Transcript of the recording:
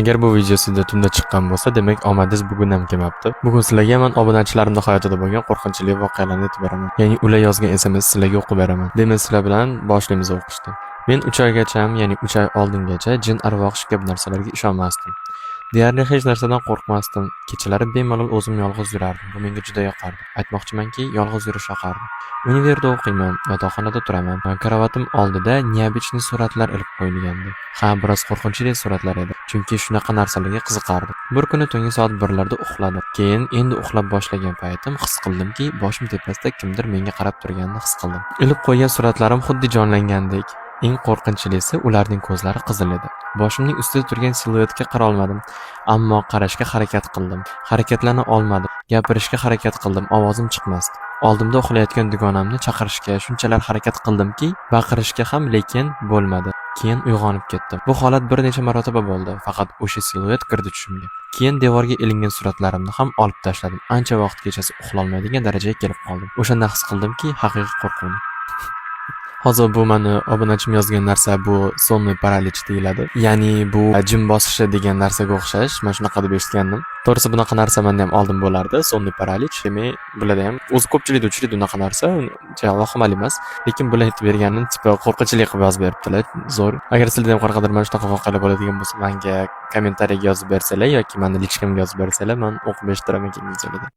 Agar bu video sizda tunda chiqqan bo'lsa, demak omadingiz bugun ham kelmabdi. Bugun sizlarga men obunachilarimning hayotida bo'lgan qo'rqinchli voqealarni aytib beraman. Ya'ni ular yozgan SMS sizlarga o'qib beraman. Demak, sizlar bilan boshlaymiz o'qishni. Men 3 oygacha, ya'ni 3 oy oldingacha jin arvoh kabi narsalarga ishonmasdim. Deyarli hech narsadan qo'rqmasdim. Kechalari bemalol o'zim yolg'iz yurardim. Bu menga juda yoqardi. Aytmoqchimanki, yolg'iz yurish yoqardi. Universitetda o'qiyman, yotoqxonada turaman. Karavatim oldida neobichniy suratlar ilib qo'yilgandi. Ha, biroz qo'rqinchli suratlar edi, chunki shunaqa narsalarga qiziqardim. Bir kuni tungi soat 1larda uxladim. Keyin endi uxlab boshlagan paytim his qildimki, boshim tepasida kimdir menga qarab turganini his qildim. Ilib qo'ygan suratlarim xuddi jonlangandek. Eng qo'rqinchlisi, ularning ko'zlari qizil edi. Boshimning ustida turgan siluetga qara olmadim, ammo qarashga harakat qildim. Harakatlana olmadim. Gapirishga harakat qildim, ovozim chiqmasdi. Oldimda uxlayotgan dugonamni chaqirishga shunchalar harakat qildimki, baqirishga ham, lekin bo'lmadi. Keyin uyg'onib ketdim. Bu holat bir necha marotaba bo'ldi, faqat o'sha siluet kirdi tushimga. Keyin devorga ilingan suratlarimni ham olib tashladim. Ancha vaqt kechasi uxlolmaydigan darajaga kelib qoldim. O'shanda his qildimki, haqiqiy qo'rquvni. Hozir bu meni obunachim yozgan narsa bu sonniy paralич deyiladi. Ya'ni bu jin bosishi degan narsaga o'xshash. Men shunaqa deb eshitgandim. To'g'risi bunaqa narsa menda ham oldin bo'lardi, sonniy paralич. Demak, bularda ham o'zi ko'pchilikda uchraydi unaqa narsa. Vahimali emas, lekin bular aytib berganini tipi qo'rqinchli qilib yozib beribdilar. Zo'r. Agar sizlarda ham qanaqadir mana shunaqa voqealar bo'ladigan bo'lsa, menga kommentariyaga yozib bersalar yoki meni lichkamga yozib bersalar, men o'qib eshitiraman keyingi videolarda.